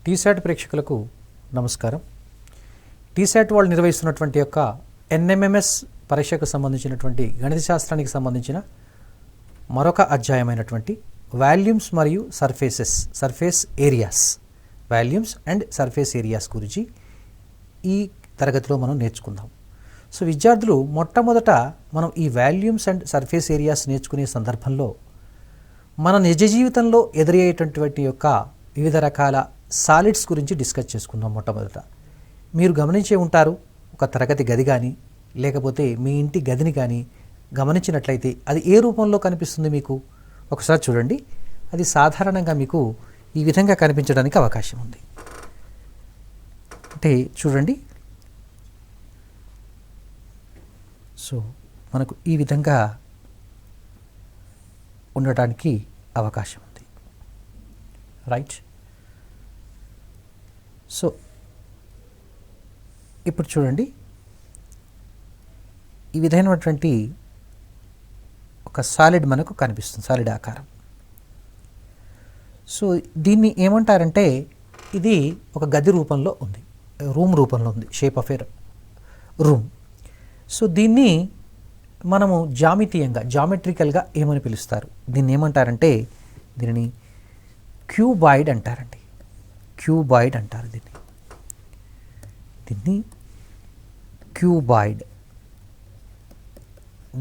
టీశాట్ ప్రేక్షకులకు నమస్కారం. టీశాట్ వాళ్ళు నిర్వహిస్తున్నటువంటి యొక్క ఎన్ఎంఎంఎస్ పరీక్షకు సంబంధించినటువంటి గణిత శాస్త్రానికి సంబంధించిన మరొక అధ్యాయమైనటువంటి వాల్యూమ్స్ మరియు surface areas and surface areas గురించి ఈ తరగతిలో మనం నేర్చుకుందాం. సో విద్యార్థులు మొట్టమొదట మనం ఈ వాల్యూమ్స్ అండ్ సర్ఫేస్ ఏరియాస్ నేర్చుకునే సందర్భంలో మన నిజ జీవితంలో ఎదురయ్యేటటువంటి యొక్క వివిధ రకాల సాలిడ్స్ గురించి డిస్కస్ చేసుకుందాం. మొట్టమొదట మీరు గమనించే ఉంటారు, ఒక తరగతి గది కానీ లేకపోతే మీ ఇంటి గదిని కానీ గమనించినట్లయితే అది ఏ రూపంలో కనిపిస్తుంది మీకు ఒకసారి చూడండి. అది సాధారణంగా మీకు ఈ విధంగా కనిపించడానికి అవకాశం ఉంది. అంటే చూడండి, సో మనకు ఈ విధంగా ఉండటానికి అవకాశం ఉంది, రైట్. సో ఇప్పుడు చూడండి, ఈ విధమైనటువంటి ఒక సాలిడ్ మనకు కనిపిస్తుంది, సాలిడ్ ఆకారం. సో దీన్ని ఏమంటారంటే ఇది ఒక గది రూపంలో ఉంది, రూమ్ రూపంలో ఉంది, shape of A room. So దీన్ని మనము జామెట్రికల్గా ఏమని పిలుస్తారు? దీన్ని ఏమంటారంటే దీనిని క్యూబాయిడ్ అంటారండి. క్యూబాయిడ్ అంటారు దీన్ని క్యూబాయిడ్.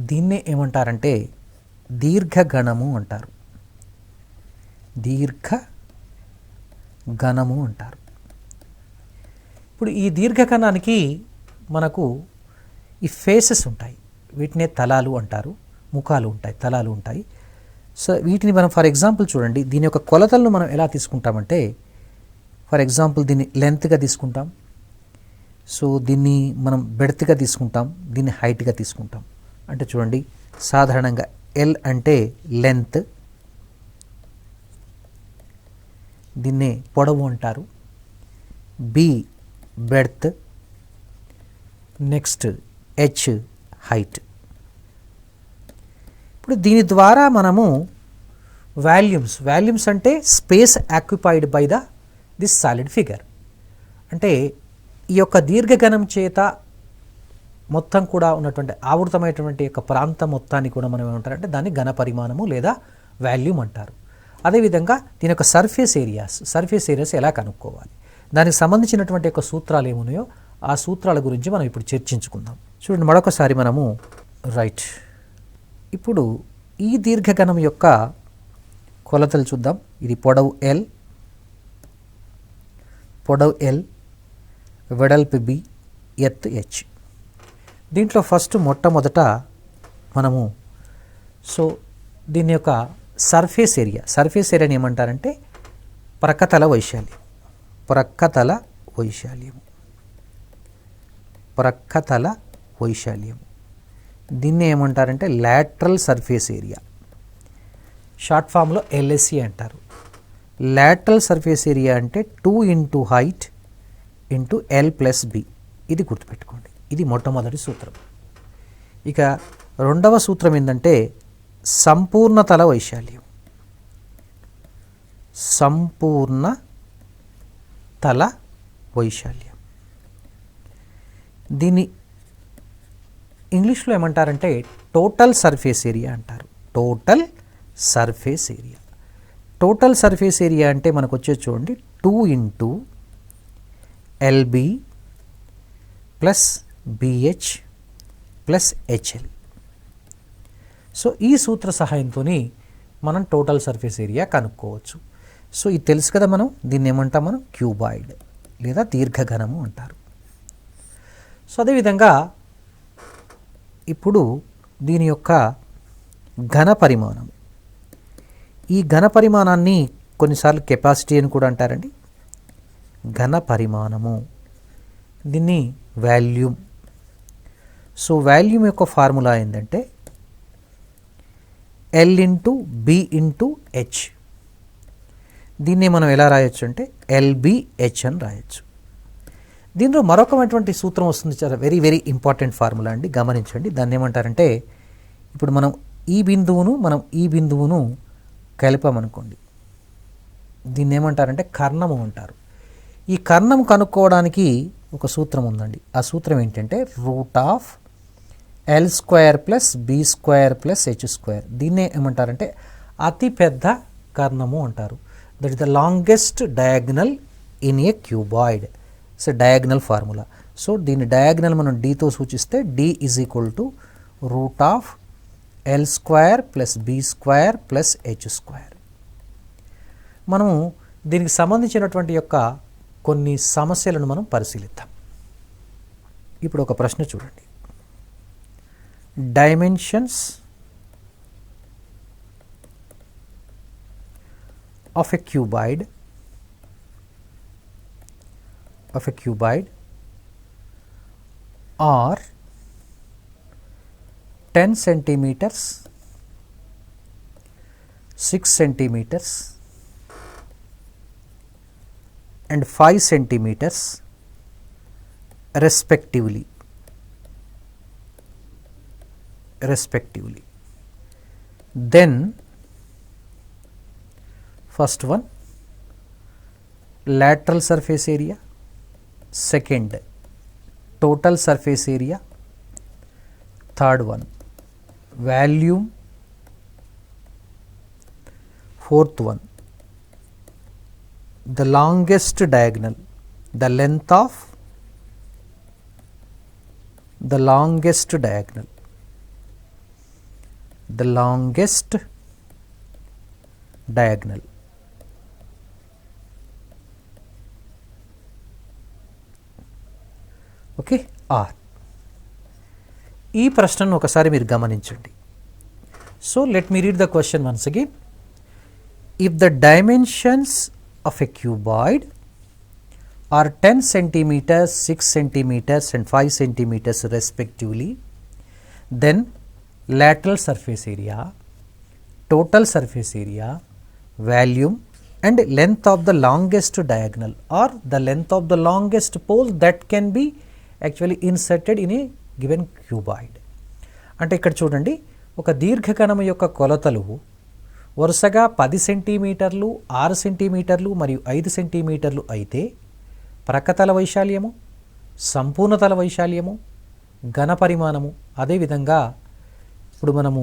దీన్నే ఏమంటారంటే దీర్ఘగణము అంటారు. దీర్ఘగణము అంటారు. ఇప్పుడు ఈ దీర్ఘగణానికి మనకు ఈ ఫేసెస్ ఉంటాయి, వీటినే తలాలు అంటారు. ముఖాలు ఉంటాయి, తలాలు ఉంటాయి. సో వీటిని మనం ఫర్ ఎగ్జాంపుల్ చూడండి, దీని యొక్క కొలతలను మనం ఎలా తీసుకుంటామంటే ఫర్ ఎగ్జాంపుల్ దీన్ని లెంత్గా తీసుకుంటాం. సో దీన్ని మనం బెడ్త్గా తీసుకుంటాం, దీన్ని హైట్గా తీసుకుంటాం. అంటే చూడండి, సాధారణంగా ఎల్ అంటే లెంత్, దీన్నే పొడవు అంటారు. B breadth, next H height. ఇప్పుడు దీని ద్వారా మనము వాల్యూమ్స్ అంటే space occupied by this solid figure. అంటే ఈ యొక్క దీర్ఘగణం చేత మొత్తం కూడా ఉన్నటువంటి ఆవృతమైనటువంటి యొక్క ప్రాంతం మొత్తాన్ని కూడా మనం ఏమంటారంటే దాన్ని ఘన పరిమాణము లేదా వాల్యూమ్ అంటారు. అదేవిధంగా దీని యొక్క సర్ఫేస్ ఏరియాస్ ఎలా కనుక్కోవాలి, దానికి సంబంధించినటువంటి యొక్క సూత్రాలు ఏమున్నాయో ఆ సూత్రాల గురించి మనం ఇప్పుడు చర్చించుకుందాం. చూడండి మరొకసారి మనము రైట్. ఇప్పుడు ఈ దీర్ఘగణం యొక్క కొలతలు చూద్దాం. ఇది పొడవు ఎల్, వెడల్పు బి, ఎత్తు హెచ్. దీంట్లో మొట్టమొదట మనము సో దీని యొక్క సర్ఫేస్ ఏరియాని ఏమంటారంటే ప్రక్కతల వైశాల్యం. దీన్ని ఏమంటారంటే లాటరల్ సర్ఫేస్ ఏరియా, షార్ట్ ఫామ్లో LSE అంటారు. లాటరల్ సర్ఫేస్ ఏరియా అంటే 2 into height into L plus B. ఇది గుర్తుపెట్టుకోండి, ఇది మొట్టమొదటి సూత్రం. ఇక రెండవ సూత్రం ఏంటంటే సంపూర్ణతల వైశాల్యం. దీన్ని ఇంగ్లీష్లో ఏమంటారంటే టోటల్ సర్ఫేస్ ఏరియా అంటారు. టోటల్ సర్ఫేస్ ఏరియా అంటే మనకు వచ్చేది చూడండి 2 into LB plus BH plus HL. So ఈ సూత్ర సహాయంతో మనం టోటల్ సర్ఫేస్ ఏరియా కనుక్కోవచ్చు. సో ఇది తెలుసు కదా, దీన్ని ఏమంటాం మనం క్యూబాయిడ్ లేదా దీర్ఘగణము అంటారు. సో అదేవిధంగా ఇప్పుడు దీని యొక్క ఘన పరిమాణం, ఈ ఘన పరిమాణాన్ని కొన్నిసార్లు కెపాసిటీ అని కూడా అంటారండి. ఘన పరిమాణము, దీన్ని వాల్యూమ్. సో వాల్యూమ్ యొక్క ఫార్ములా ఏంటంటే L into B into H. దీన్ని మనం ఎలా రాయొచ్చు అంటే LBH అని రాయొచ్చు. దీనిలో మరొకటువంటి సూత్రం వస్తుంది, చాలా వెరీ వెరీ ఇంపార్టెంట్ ఫార్ములా అండి, గమనించండి. దాన్ని ఏమంటారంటే ఇప్పుడు మనం ఈ బిందువును కలిపామనుకోండి, దీన్ని ఏమంటారంటే కర్ణము అంటారు. ఈ కర్ణం కనుక్కోవడానికి ఒక సూత్రం ఉందండి. ఆ సూత్రం ఏంటంటే √L² + B² + H². దీన్నే ఏమంటారంటే అతి పెద్ద కర్ణము అంటారు. That is the longest diagonal in a cuboid. It's a diagonal formula. So దీని డయాగ్నల్ మనం డీతో సూచిస్తే D = √L² + B² + H². మనము దీనికి సంబంధించినటువంటి యొక్క కొన్ని సమస్యలను మనం పరిశీలిద్దాం. ఇప్పుడు ఒక ప్రశ్న చూడండి. Dimensions of a cuboid are 10 centimeters, 6 centimeters and 5 centimeters respectively. Then first one, lateral surface area, second total surface area, third one volume, fourth one the longest diagonal, the length of the longest diagonal, the longest diagonal. Okay, R. ఈ ప్రశ్నను ఒకసారి మీరు గమనించండి. So let me read the question once again. If the dimensions of a cuboid are 10 centimeters, 6 centimeters and 5 centimeters respectively, then lateral surface area, total surface area, volume and length of the longest diagonal or the length of the longest pole that can be actually inserted in a given cuboid. అంటే ఇక్కడ చూడండి, ఒక దీర్ఘకణము యొక్క కొలతలు వరుసగా 10 సెంటీమీటర్లు, 6 సెంటీమీటర్లు మరియు 5 సెంటీమీటర్లు అయితే ప్రక్కతల వైశాల్యము, సంపూర్ణతల వైశాల్యము, ఘన పరిమాణము, అదేవిధంగా ఇప్పుడు మనము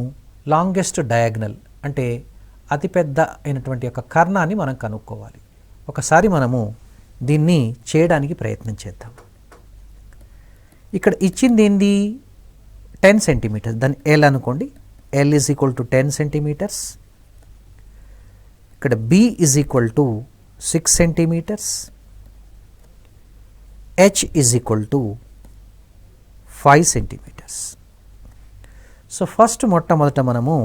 లాంగెస్ట్ డయాగ్నల్ అంటే అతిపెద్ద అయినటువంటి యొక్క కర్ణాన్ని మనం కనుక్కోవాలి. ఒకసారి మనము దీన్ని చేయడానికి ప్రయత్నం చేద్దాం. ఇక్కడ ఇచ్చింది ఏంది? 10 సెంటీమీటర్స్. దాన్ని L అనుకోండి. L = 10 centimetres. ఇక్కడ B = 6 centimetres. H = 5 centimetres. So first మొట్టమొదట మనము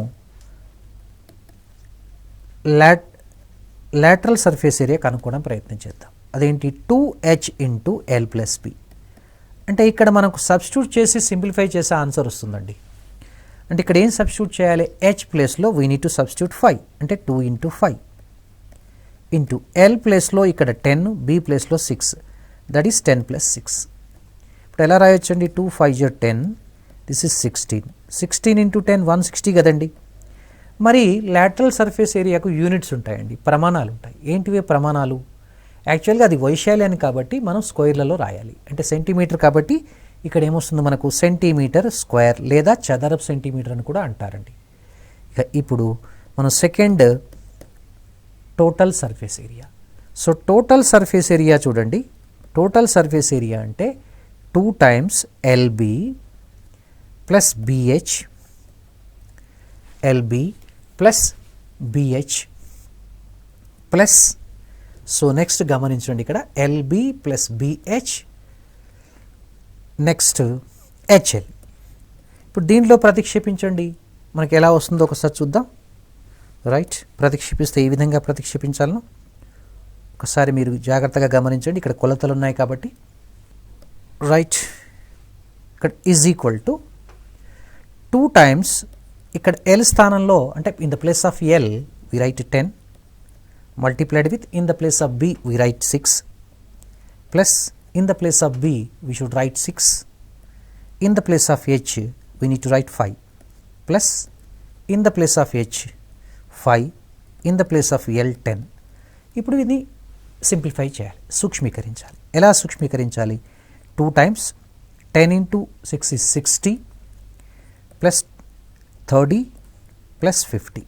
లాటరల్ సర్ఫేస్ ఏరియా కనుక్కోవడం ప్రయత్నం చేద్దాం. అదేంటి? 2H × L + B. అంటే ఇక్కడ మనకు సబ్స్టిట్యూట్ చేసి సింప్లిఫై చేసే ఆన్సర్ వస్తుందండి. అంటే ఇక్కడ ఏం సబ్స్టిట్యూట్ చేయాలి? H ప్లేస్లో వీ నీడ్ టు సబ్స్టిట్యూట్ 5 అంటే 2 × 5 ఇంటూ L ప్లేస్లో ఇక్కడ 10, B ప్లేస్లో 6, దట్ ఈస్ 10 + 6. ఇప్పుడు ఎలా రాయొచ్చండి? 2 5 10, దిస్ ఈస్ 16. 16 × 10 160 కదండి. మరి లాటరల్ సర్ఫేస్ ఏరియాకు యూనిట్స్ ఉంటాయండి, ప్రమాణాలు ఉంటాయి. ఏంటివే ప్రమాణాలు? యాక్చువల్గా అది వైశాల్యాన్ని కాబట్టి మనం స్క్వేర్లలో రాయాలి. అంటే సెంటీమీటర్ కాబట్టి ఇక్కడ ఏమొస్తుంది మనకు? సెంటీమీటర్ స్క్వేర్ లేదా చదరపు సెంటీమీటర్ అని కూడా అంటారండి. ఇక ఇప్పుడు మనం second total surface area. So total surface area చూడండి. టోటల్ సర్ఫేస్ ఏరియా అంటే 2 times LB + BH, LB + BH plus, so next గమనించండి ఇక్కడ LB + BH, నెక్స్ట్ HL. ఇప్పుడు దీంట్లో ప్రతిక్షేపించండి. మనకి ఎలా వస్తుందో ఒకసారి చూద్దాం. రైట్, ప్రతిక్షేపిస్తే ఈ విధంగా ప్రతిక్షేపించాలను ఒకసారి మీరు జాగ్రత్తగా గమనించండి. ఇక్కడ కొలతలు ఉన్నాయి కాబట్టి రైట్. ఇక్కడ = 2 times ఇక్కడ L స్థానంలో అంటే in the place of L we write 10 multiplied with in the place of B we write 6 plus in the place of B we should write 6, in the place of H we need to write 5 plus in the place of H 5, in the place of L 10. ఇప్పుడు ఇది simplify చేయాలి, సూక్ష్మీకరించాలి. ఎలా సూక్ష్మీకరించాలి? 2 times 10 into 6 is 60 plus 30 plus 50.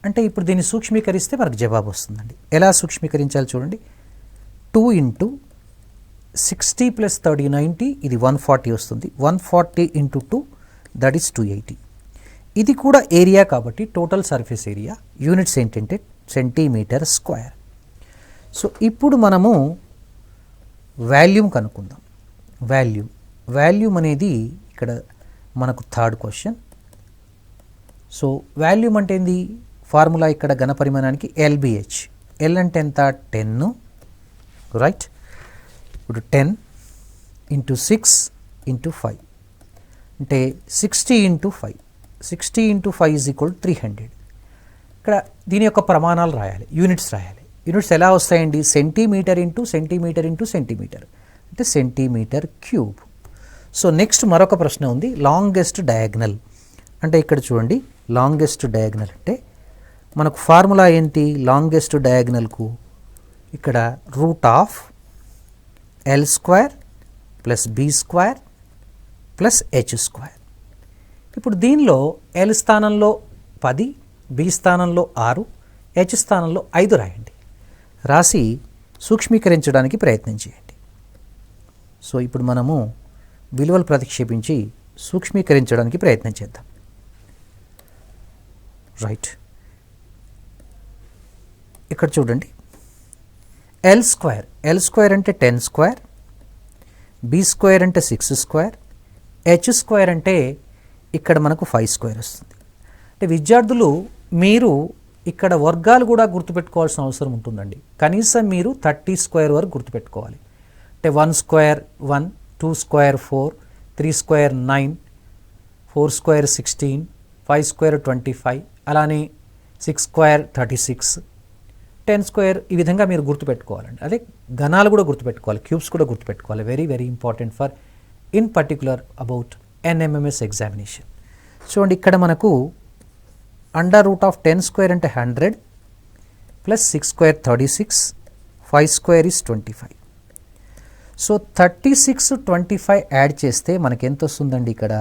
అంటే ఇప్పుడు దీన్ని సూక్ష్మీకరిస్తే మనకు జవాబు వస్తుందండి. ఎలా సూక్ష్మీకరించాలి చూడండి. 2 into 60 plus 30 90, ఇది 140 వస్తుంది. 140 into 2 that is 280. ఇది కూడా ఏరియా కాబట్టి టోటల్ సర్ఫేస్ ఏరియా. యూనిట్స్ ఏంటంటే సెంటీమీటర్ స్క్వేర్. సో ఇప్పుడు మనము వాల్యూమ్ కనుక్కుందాం. వాల్యూమ్ అనేది ఇక్కడ మనకు థర్డ్ క్వశ్చన్. సో వాల్యూమ్ అంటే ఏంది? ఫార్ములా ఇక్కడ ఘన పరిమాణానికి LBH. L అంటే ఎంత? 10, రైట్. ఇప్పుడు 10 into 6 into 5 అంటే 60 into 5. 60 into 5 is equal to 300. ఇక్కడ దీని యొక్క ప్రమాణాలు రాయాలి, యూనిట్స్ రాయాలి. యూనిట్స్ ఎలా వస్తాయండి? Centimetre into centimetre into centimetre అంటే సెంటీమీటర్ క్యూబ్. సో నెక్స్ట్ మరొక ప్రశ్న ఉంది, లాంగెస్ట్ డయాగ్నల్. అంటే ఇక్కడ చూడండి, లాంగెస్ట్ డయాగ్నల్ అంటే మనకు ఫార్ములా ఏంటి? లాంగెస్ట్ డయాగ్నల్కు ఇక్కడ √L² + B² + H². ఇప్పుడు దీనిలో L స్థానంలో 10, B స్థానంలో 6, H స్థానంలో 5 రాయండి. రాసి సూక్ష్మీకరించడానికి ప్రయత్నం చేయండి. సో ఇప్పుడు మనము విలువలు ప్రతిక్షేపించి సూక్ష్మీకరించడానికి ప్రయత్నం చేద్దాం. రైట్, ఇక్కడ చూడండి, L² అంటే 10², B² అంటే 6², H² అంటే ఇక్కడ మనకు 5² వస్తుంది. అంటే విద్యార్థులు మీరు ఇక్కడ వర్గాలు కూడా గుర్తుపెట్టుకోవాల్సిన అవసరం ఉంటుందండి. కనీసం మీరు 30² వరకు గుర్తుపెట్టుకోవాలి. అంటే 1² 1, 2² 4, 3² 9, 4² 16, 5² 25, అలానే 6² 36, 10² ఈ విధంగా మీరు గుర్తుపెట్టుకోవాలండి. అదే ఘనాలు కూడా గుర్తుపెట్టుకోవాలి, క్యూబ్స్ కూడా గుర్తుపెట్టుకోవాలి. Very very important for in particular about NMMS examination. చూడండి, ఇక్కడ మనకు √10² అంటే 100 + 6² 36, 5² is 25. సో 36, 25 యాడ్ చేస్తే మనకి ఎంత వస్తుందండి ఇక్కడ?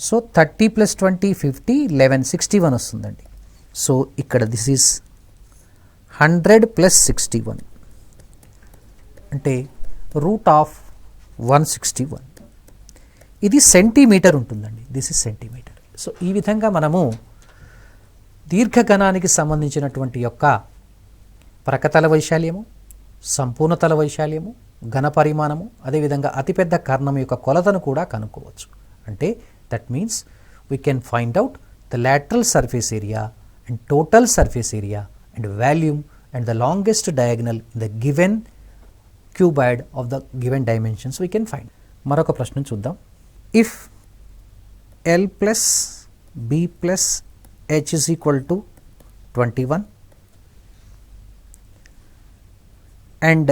సో 30 + 20 50, 11 61 వస్తుందండి. సో ఇక్కడ దిస్ ఈజ్ 100 + 61 అంటే √161. ఇది సెంటీమీటర్ ఉంటుందండి. This is centimetre. సో ఈ విధంగా మనము దీర్ఘఘనానికి సంబంధించినటువంటి యొక్క ప్రకతల వైశాల్యము, సంపూర్ణతల వైశాల్యము, ఘన పరిమాణము, అదేవిధంగా అతిపెద్ద కర్ణం యొక్క కొలతను కూడా కనుక్కోవచ్చు. అంటే that means we can find out the lateral surface area and total surface area and volume and the longest diagonal in the given cuboid of the given dimensions we can find. మరొక ప్రశ్న చూద్దాం. If L + B + H is equal to 21 and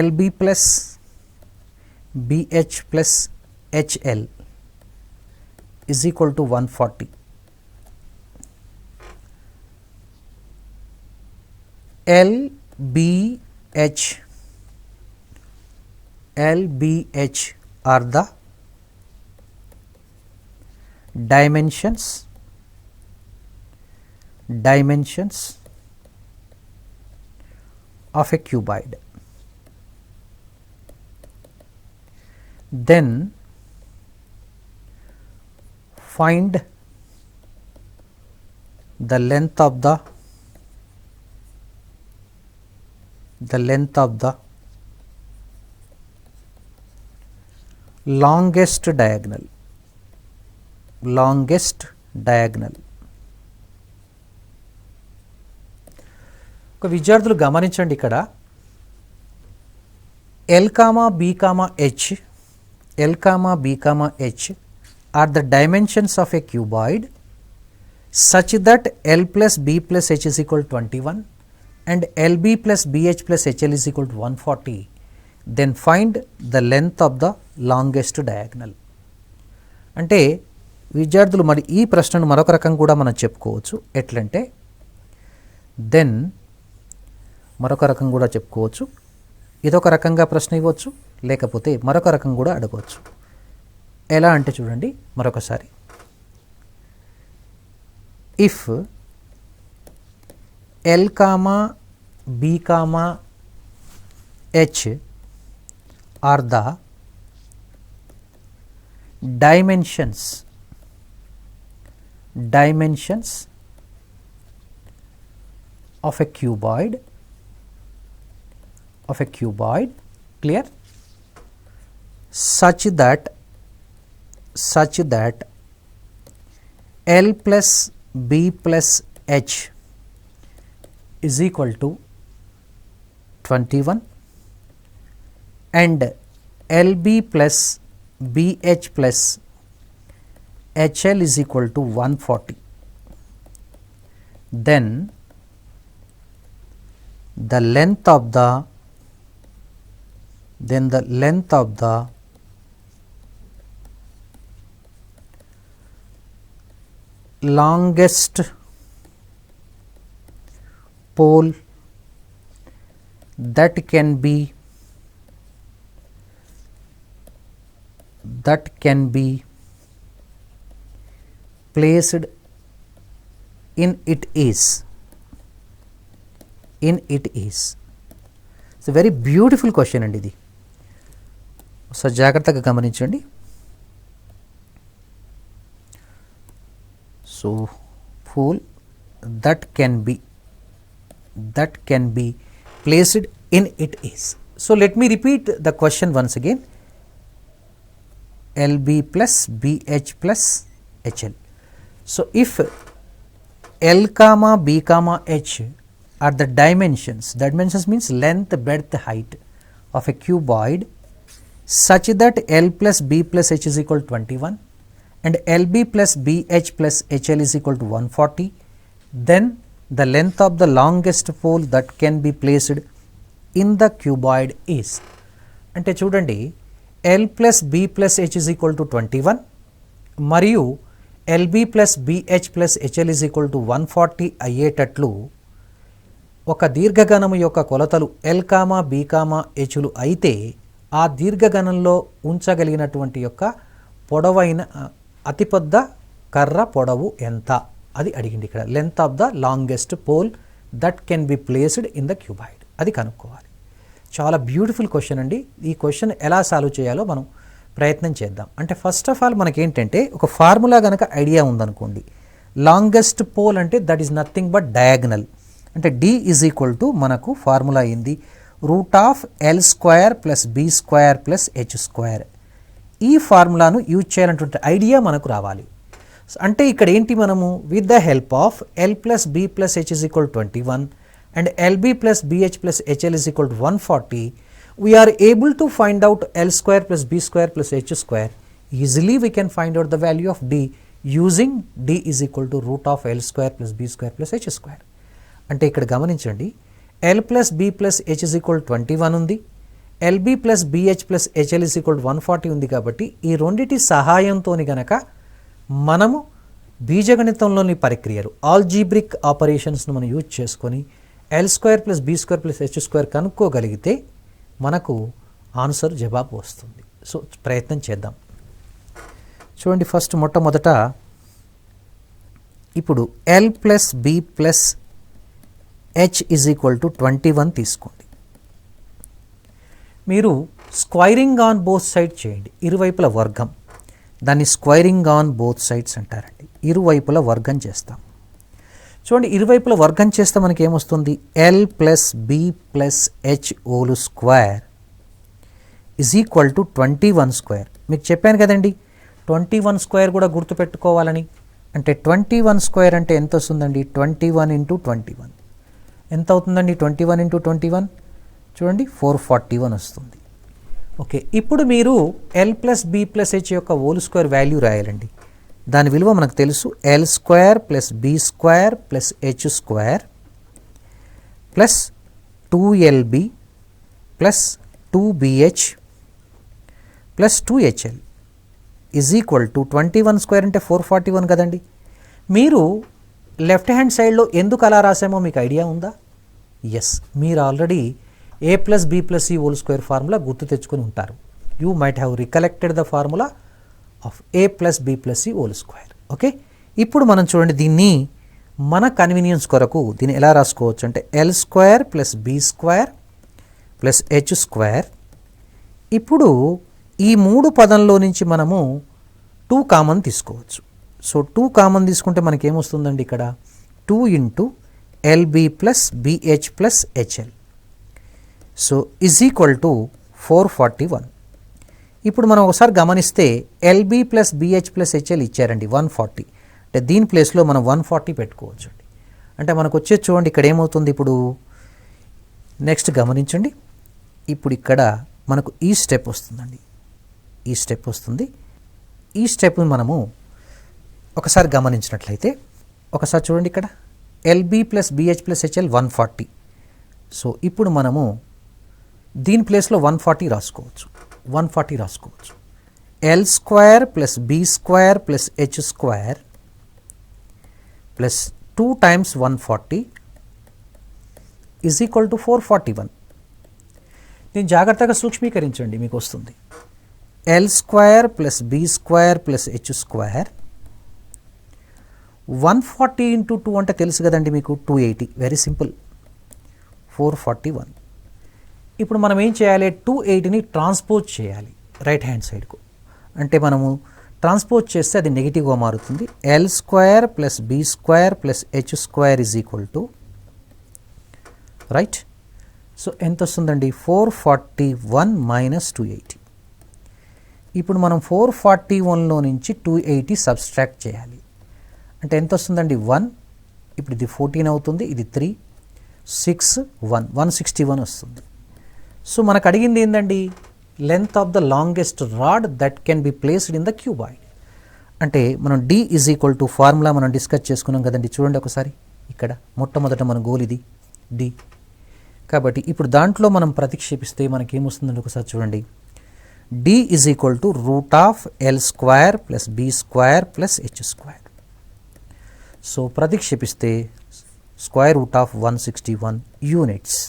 LB + BH + HL is equal to 140. LBH are the dimensions of a cuboid. Then find the length of the longest diagonal. ఒక విద్యార్థులు గమనించండి, ఇక్కడ L, B, H are the dimensions of a cuboid such that L + B + H is equal to 21 and LB + BH + HL is equal to 140. Then find the length of the longest diagonal. అంటే విద్యార్థులు మరి ఈ ప్రశ్నను మరొక రకం కూడా మనం చెప్పుకోవచ్చు. ఎట్లంటే, దెన్ మరొక రకం కూడా చెప్పుకోవచ్చు. ఇదొక రకంగా ప్రశ్న ఇవ్వచ్చు, లేకపోతే మరొక రకం కూడా అడగవచ్చు. ఎలా అంటే చూడండి మరొకసారి. If L comma B comma H R the dimensions of a cuboid clear, such that L plus B plus H is equal to 21 and LB plus BH plus HL is equal to 140, then the length of the longest pole that can be placed in it is. It's a very beautiful question అండి ఇది. So జాగ్రత్తగా గమనించండి. So pole that can be placed in it is. So let me repeat the question once again. LB plus BH plus HL. So if L comma B comma H are the dimensions means length, breadth, height of a cuboid such that L plus B plus H is equal to 21 and LB plus BH plus HL is equal to 140, then the length of the longest pole that can be placed in the cuboid is. అంటే చూడండి, L plus B plus H is equal to 21 మరియు LB plus BH plus HL is equal to 140 అయ్యేటట్లు ఒక దీర్ఘగణము యొక్క కొలతలు L comma B comma Hలు అయితే ఆ దీర్ఘగణంలో ఉంచగలిగినటువంటి యొక్క పొడవైన అతిపెద్ద కర్ర పొడవు ఎంత అది అడిగింది ఇక్కడ. Length of the longest pole that can be placed in the cuboid అది కనుక్కోవాలి. చాలా బ్యూటిఫుల్ క్వశ్చన్ అండి. ఈ క్వశ్చన్ ఎలా సాల్వ్ చేయాలో మనం ప్రయత్నం చేద్దాం. అంటే ఫస్ట్ ఆఫ్ ఆల్ మనకేంటంటే ఒక ఫార్ములా కనుక ఐడియా ఉందనుకోండి, లాంగెస్ట్ పోల్ అంటే that is nothing but diagonal. అంటే D ఈజ్ ఈక్వల్ టు మనకు ఫార్ములా అయింది root of L square plus B square plus H square. ఈ ఫార్ములాను యూజ్ చేయాలన్నటువంటి ఐడియా మనకు రావాలి. అంటే ఇక్కడ ఏంటి, మనము with the help of L plus B plus H is equal 21 and LB plus BH plus HL is equal to 140, we are able to find out L square plus B square plus H square. Easily we can find out the value of D using D is equal to root of L square plus B square plus H square. అంటే ఇక్కడ గమనించండి, L plus B plus H is equal to 21 ఉంది, LB plus BH plus HL is equal to 140 ఉంది. కాబట్టి ఈ రెండిటి సహాయంతోని గనక మనము బీజగణితంలోని ప్రక్రియలు ఆల్జీబ్రిక్ ఆపరేషన్స్ను మనం యూజ్ చేసుకొని L square plus B square plus H square కనుక్కోగలిగితే మనకు ఆన్సర్ జవాబు వస్తుంది. సో ప్రయత్నం చేద్దాం. చూడండి, ఫస్ట్ మొట్టమొదట ఇప్పుడు L plus B plus H is equal to 21 తీసుకోండి. మీరు స్క్వైరింగ్ ఆన్ బోత్ సైడ్ చేయండి, ఇరువైపుల వర్గం. దాన్ని స్క్వైరింగ్ ఆన్ బోత్ సైడ్స్ అంటారండి. ఇరువైపుల వర్గం చేస్తాం. చూడండి, ఇరువైపుల వర్గం చేస్తే మనకి ఏమొస్తుంది, L plus B plus H whole square is equal to 21 square. మీకు చెప్పాను కదండి 21 స్క్వేర్ కూడా గుర్తుపెట్టుకోవాలని. అంటే 21 స్క్వేర్ అంటే ఎంత వస్తుందండి, 21 ఇంటూ 21 ఎంత అవుతుందండి, 21 ఇంటూ 21 చూడండి 441 వస్తుంది. ఓకే, ఇప్పుడు మీరు L plus B plus H యొక్క హోల్ స్క్వేర్ వాల్యూ రాయాలండి. దాని విలువ మనకు తెలుసు, L square plus B square plus H square plus 2LB plus 2BH plus 2HL is equal to 21 square అంటే 441 కదండి. మీరు లెఫ్ట్ హ్యాండ్ సైడ్లో ఎందుకు అలా రాసామో మీకు ఐడియా ఉందా? ఎస్, మీరు ఆల్రెడీ a+b+c² ఫార్ములా గుర్తు తెచ్చుకొని ఉంటారు. You might have recollected the formula of a+b+c². Okay, ఇప్పుడు మనం చూడండి దీన్ని మన కన్వీనియన్స్ కొరకు దీన్ని ఎలా రాసుకోవచ్చు అంటే l² + b² + h². ఇప్పుడు ఈ 3 పదంలో నుంచి మనము 2 కామన్ తీసుకోవచ్చు. సో 2 కామన్ తీసుకుంటే మనకేమొస్తుందండి ఇక్కడ 2 × LB + BH + HL. సో = 441. ఇప్పుడు మనం ఒకసారి గమనిస్తే LB + BH + HL ఇచ్చారండి 140. అంటే దీని ప్లేస్లో మనం 140 పెట్టుకోవచ్చు అండి. అంటే మనకు వచ్చేది చూడండి ఇక్కడ ఏమవుతుంది. ఇప్పుడు నెక్స్ట్ గమనించండి, ఇప్పుడు ఇక్కడ మనకు ఈ స్టెప్ వస్తుందండి. ఈ స్టెప్ వస్తుంది. ఈ స్టెప్ని మనము ఒకసారి గమనించినట్లయితే ఒకసారి చూడండి ఇక్కడ LB + BH + HL 140. సో ఇప్పుడు మనము దీని ప్లేస్లో 140 రాసుకోవచ్చు. 140 రాసుకోవచ్చు. l² + b² + h² + 2 × 140 = 441. దీన్ని జాగ్రత్తగా సూక్ష్మీకరించండి, మీకు వస్తుంది l² + b² + h². 140 × 2 అంటే తెలుసు కదండి మీకు 280. Very simple, 441. ఇప్పుడు మనం ఏం చేయాలి, 280ని ట్రాన్స్పోజ్ చేయాలి రైట్ హ్యాండ్ సైడ్కు. అంటే మనము ట్రాన్స్పోజ్ చేస్తే అది నెగిటివ్గా మారుతుంది. l² + b² + h² right. So ఎంత వస్తుందండి 441 - 280. ఇప్పుడు మనం 441లో నుంచి 280 సబ్స్ట్రాక్ట్ చేయాలి. అంటే ఎంత వస్తుందండి 1. ఇప్పుడు ఇది 14 అవుతుంది, ఇది 3 6 1 161 వస్తుంది. సో మనకు అడిగింది ఏంటండి, length of the longest rod that can be placed in the cuboid. అంటే మనం D = ఫార్ములా మనం డిస్కస్ చేసుకున్నాం కదండి. చూడండి ఒకసారి ఇక్కడ మొట్టమొదట మన గోల్ ఇది D. కాబట్టి ఇప్పుడు దాంట్లో మనం ప్రతిక్షేపిస్తే మనకేమొస్తుందండి ఒకసారి చూడండి. D = √l² + b² + h². So ప్రతిక్షేపిస్తే √161 యూనిట్స్.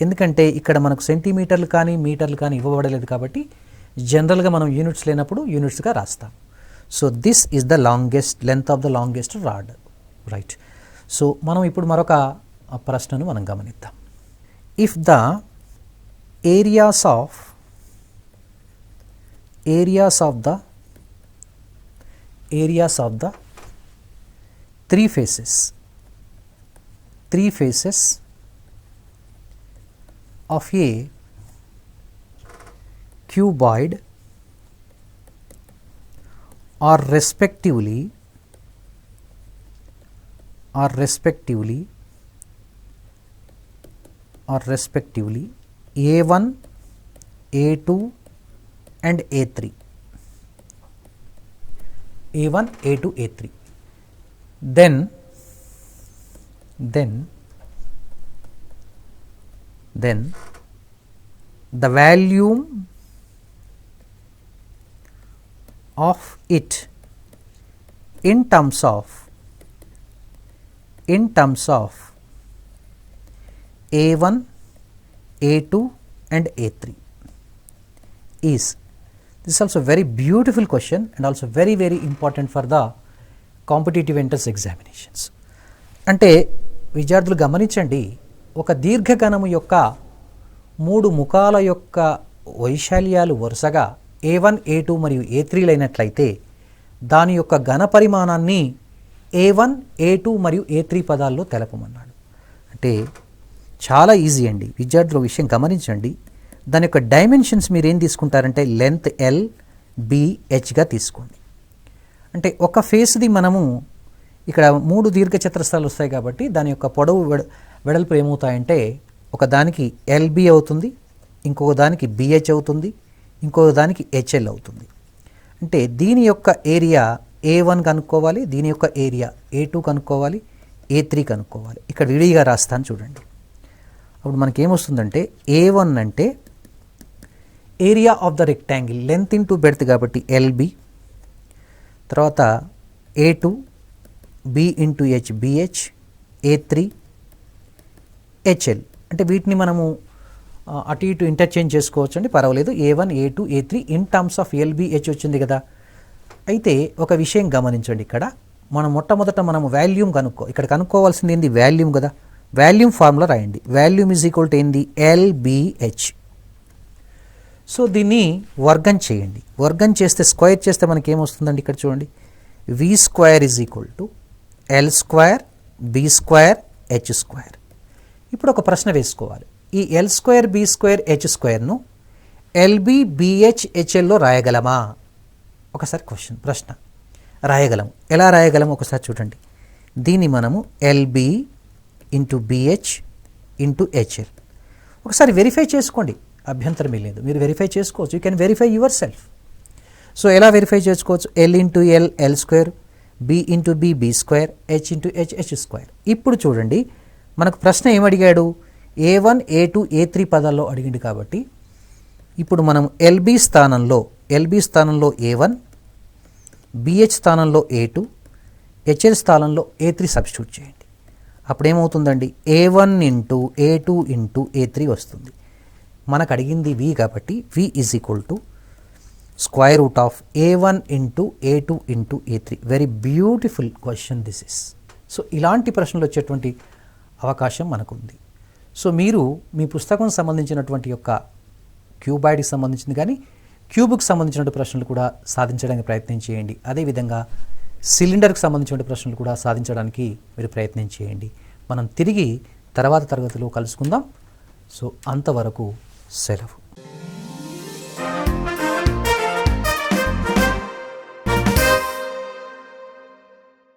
ఎందుకంటే ఇక్కడ మనకు సెంటీమీటర్లు కానీ మీటర్లు కానీ ఇవ్వబడలేదు కాబట్టి జనరల్గా మనం యూనిట్స్ లేనప్పుడు యూనిట్స్గా రాస్తాం. So this is the length of the longest rod right. So మనం ఇప్పుడు మరొక ప్రశ్నను మనం గమనిద్దాం. If the areas of the three faces of a cuboid are respectively A1, A2 and A3. A1, A2, A3. Then the volume of it in terms of A1, A2 and A3 is. This is also very beautiful question and also very important for the competitive entrance examinations. అంటే విద్యార్థులు గమనించండి, ఒక దీర్ఘగణము యొక్క 3 ముఖాల యొక్క వైశాల్యాలు వరుసగా A1, A2 మరియు A3 అయినట్లయితే దాని యొక్క ఘన పరిమాణాన్ని A1, A2 మరియు A3 పదాల్లో తెలపమన్నాడు. అంటే చాలా ఈజీ అండి విద్యార్థుల విషయం గమనించండి. దాని యొక్క డైమెన్షన్స్ మీరు ఏం తీసుకుంటారంటే లెంత్ L, B, Hగా తీసుకోండి. అంటే ఒక ఫేస్ది మనము ఇక్కడ 3 దీర్ఘచతురస్రాలు వస్తాయి కాబట్టి దాని యొక్క పొడవు వెడల్పు ఏమవుతాయంటే ఒక దానికి LB అవుతుంది, ఇంకొక దానికి BH అవుతుంది, ఇంకొక దానికి HL అవుతుంది. అంటే దీని యొక్క ఏరియా A1 కనుక్కోవాలి, దీని యొక్క ఏరియా A2 కనుక్కోవాలి, A3 కనుక్కోవాలి. ఇక్కడ విడిగా రాస్తాను చూడండి. అప్పుడు మనకేమొస్తుందంటే A1 అంటే area of the rectangle, length into breadth కాబట్టి LB, తర్వాత A2 B × H BH, A3 HL అంటే వీటిని మనము అటు ఇటు ఇంటర్చేంజ్ చేసుకోవచ్చు అండి, పర్వాలేదు. A1 A2 A3 in terms of LBH వచ్చింది కదా. అయితే ఒక విషయం గమనించండి, ఇక్కడ మనం మొట్టమొదట మనము వాల్యూమ్ ఇక్కడ కనుక్కోవాల్సింది ఏంది, వాల్యూమ్ కదా. వాల్యూమ్ ఫార్ములా రాయండి. వాల్యూమ్ ఈజ్ ఈక్వల్ టు ఏంది, LBH. సో దీన్ని వర్గం చేయండి. వర్గం చేస్తే స్క్వేర్ చేస్తే మనకి ఏమొస్తుందండి, ఇక్కడ చూడండి. V² is equal to L² B² H². ఇప్పుడు ఒక ప్రశ్న వేసుకోవాలి. ఈ L² B² H²ను LB BH HLలో రాయగలమా? ఒకసారి ప్రశ్న రాయగలం. ఎలా రాయగలం ఒకసారి చూడండి. దీన్ని మనము LB into BH into HL ఒకసారి వెరిఫై చేసుకోండి, అభ్యంతరం లేదు. మీరు వెరిఫై చేసుకోవచ్చు. You can verify your self. So ఎలా వెరిఫై చేసుకోవచ్చు, L into L L², B into B B², H into H H². ఇప్పుడు చూడండి, మనకు ప్రశ్న ఏమడిగాడు, A1 A2 A3 పదాల్లో అడిగింది కాబట్టి ఇప్పుడు మనం LB స్థానంలో A1, BH స్థానంలో A2, HL స్థానంలో A3 సబ్స్టిట్యూట్ చేయండి. అప్పుడు ఏమవుతుందండి, A1 into A2 into A3 వస్తుంది. మనకు అడిగింది V కాబట్టి V is equal to square root of A1 into A2 into A3. Very beautiful question this is. So ఇలాంటి ప్రశ్నలు వచ్చేటువంటి అవకాశం మనకుంది. సో మీరు మీ పుస్తకం సంబంధించినటువంటి యొక్క క్యూబాయిడ్కి సంబంధించింది కానీ క్యూబ్కి సంబంధించినటువంటి ప్రశ్నలు కూడా సాధించడానికి ప్రయత్నం చేయండి. అదేవిధంగా సిలిండర్కి సంబంధించిన ప్రశ్నలు కూడా సాధించడానికి మీరు ప్రయత్నం చేయండి. మనం తిరిగి తర్వాత తరగతిలో కలుసుకుందాం. సో అంతవరకు సెలవు.